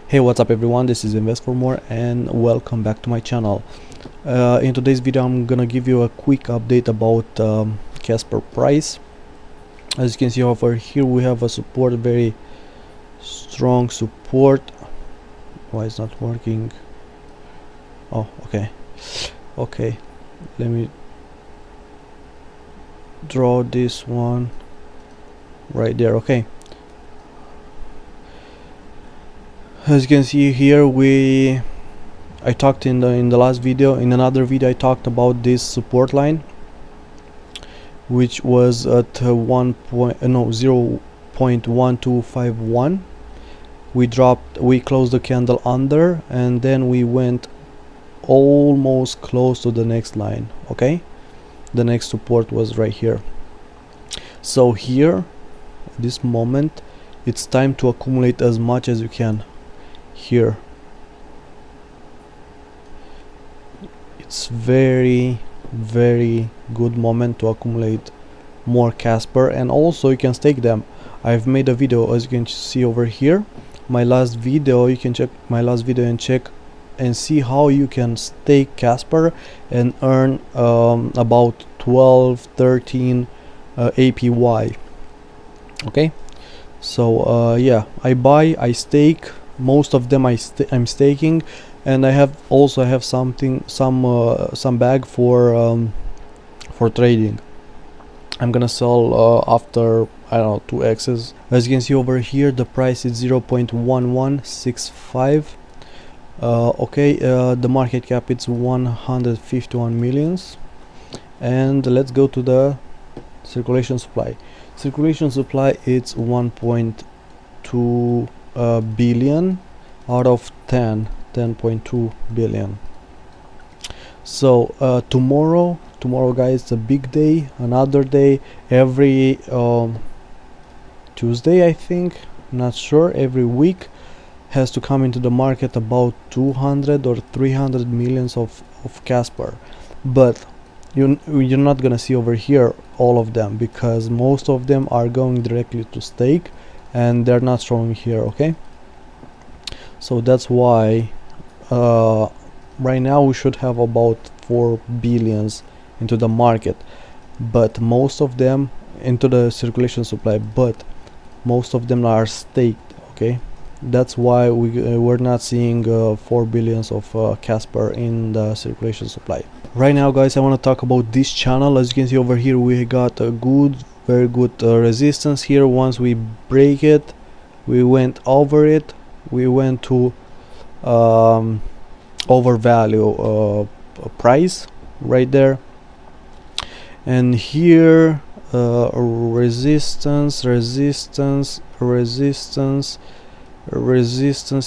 Hey, what's up everyone, this is Invest for More and welcome back to my channel. In today's video I'm gonna give you a quick update about Casper price. As you can see over here we have a support, very strong support. Why is not working? Oh, okay, let me draw this one right there. Okay, as you can see here, I talked in the last video, in another video I talked about this support line, which was at 0.1251. We closed the candle under, and then we went almost close to the next line. Okay, the next support was right here. So here, at this moment, it's time to accumulate as much as you can. Here it's very good moment to accumulate more Casper, and also you can stake them. I've made a video, as you can see over here, my last video. You can check my last video and check and see how you can stake Casper and earn about 12-13 APY. Okay, so yeah, I stake most of them. I'm staking, and I have some bag for trading. I'm gonna sell after, I don't know, 2x's. As you can see over here, the price is 0.1165. Okay, the market cap it's 151 millions. And let's go to the circulation supply. Circulation supply it's 1.2 billion out of 10.2 billion. So tomorrow guys, it's a big day, another day. Every Tuesday, I think, not sure, every week has to come into the market about 200 or 300 millions of Casper. But you're not gonna see over here all of them, because most of them are going directly to stake and they're not showing here. Okay, so that's why right now we should have about 4 billions into the market, but most of them into the circulation supply, but most of them are staked. Okay, that's why we're not seeing 4 billions of Casper in the circulation supply right now. Guys, I want to talk about this channel. As you can see over here, we got a very good resistance here. Once we break it, we went over it, we went to overvalue price right there, and here resistance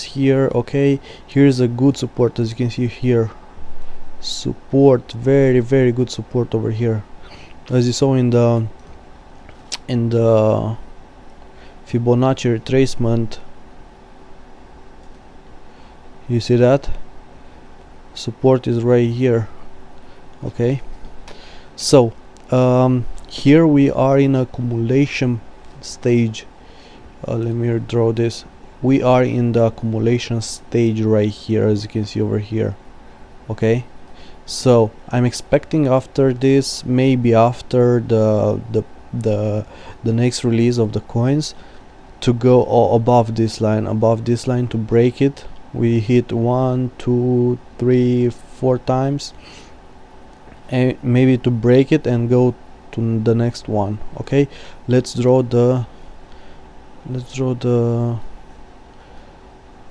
here. Okay, here's a good support. As you can see here, support, very good support over here, as you saw in the Fibonacci retracement. You see that support is right here. Okay, so here we are in accumulation stage. Let me draw this. We are in the accumulation stage right here, as you can see over here. Okay, so I'm expecting after this, maybe after the next release of the coins, to go above this line, to break it. We hit 1, 2, 3, 4 times, and maybe to break it and go to the next one. Okay, let's draw the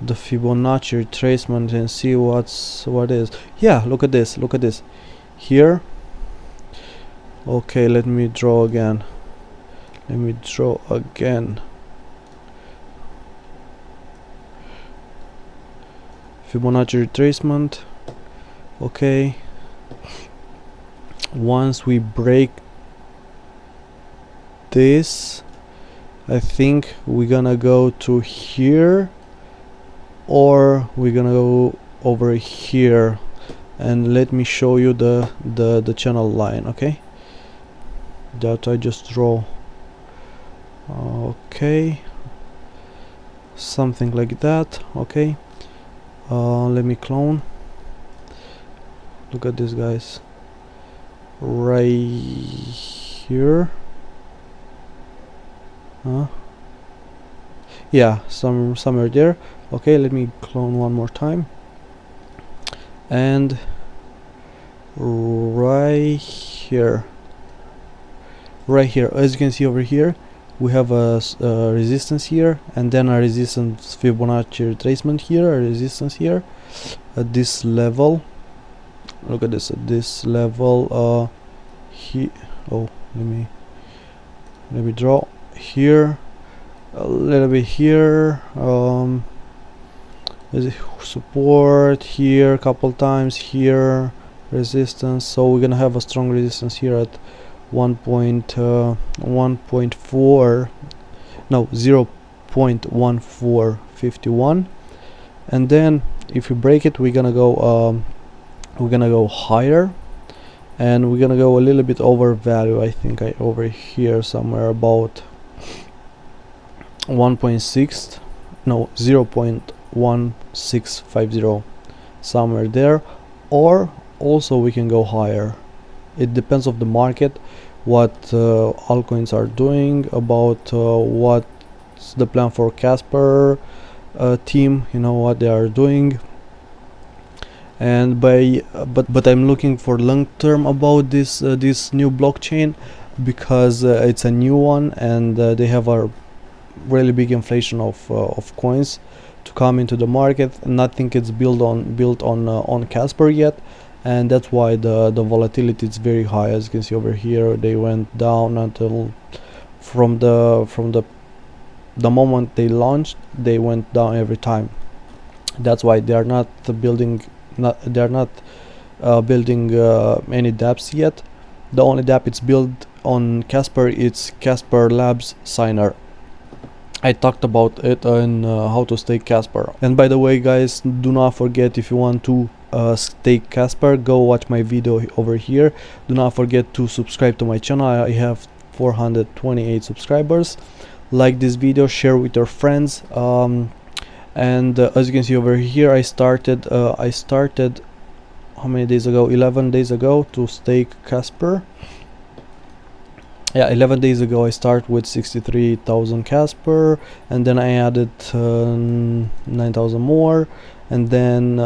Fibonacci retracement and see what is. Yeah, look at this here. Okay, let me draw again. Fibonacci retracement. Okay, once we break this, I think we're gonna go to here, or we're gonna go over here, and let me show you the channel line. Okay, that I just draw. Okay, something like that. Okay, let me clone. Look at this, guys, right here. Yeah, somewhere there. Okay, let me clone one more time, and right here, as you can see over here, we have a resistance here, and then a resistance Fibonacci retracement here, a resistance here at this level. Look at this, at this level. Oh, let me draw here a little bit here. There's support here a couple times, here resistance. So we're gonna have a strong resistance here at 0.1451, and then if you break it, we're gonna go higher, and we're gonna go a little bit over value. I think over here somewhere about 0.1650, somewhere there, or also we can go higher. It depends on the market, what altcoins are doing, about what's the plan for Casper team, you know what they are doing. And but I'm looking for long term about this new blockchain, because it's a new one, and they have a really big inflation of coins to come into the market. Nothing is built on Casper yet, and that's why the volatility is very high. As you can see over here, they went down until from the moment they launched, they went down every time. That's why they are not building any dApps yet. The only dApp it's built on Casper, it's Casper Labs Signer. I talked about it on how to stake Casper. And by the way, guys, do not forget, if you want to stake Casper, go watch my video over here. Do not forget to subscribe to my channel. I have 428 subscribers. Like this video, share with your friends, and as you can see over here, I started how many days ago? 11 days ago to stake Casper. Yeah, 11 days ago I started with 63,000 Casper, and then I added 9,000 more, and then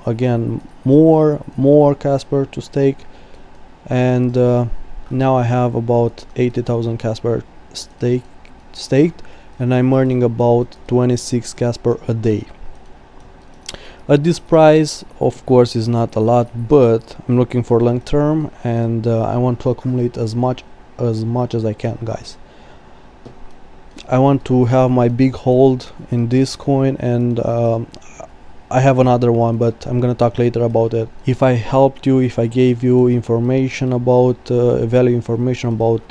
again more Casper to stake, and now I have about 80,000 Casper staked, and I'm earning about 26 Casper a day. At this price, of course, is not a lot, but I'm looking for long term, and I want to accumulate as much as I can, guys. I want to have my big hold in this coin, and I have another one, but I'm gonna talk later about it. If I helped you, if I gave you information about value information about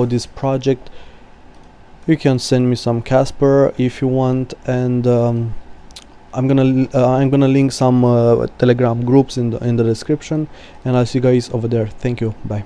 this project, you can send me some Casper if you want, and I'm gonna link some Telegram groups in the description, and I'll see you guys over there. Thank you. Bye.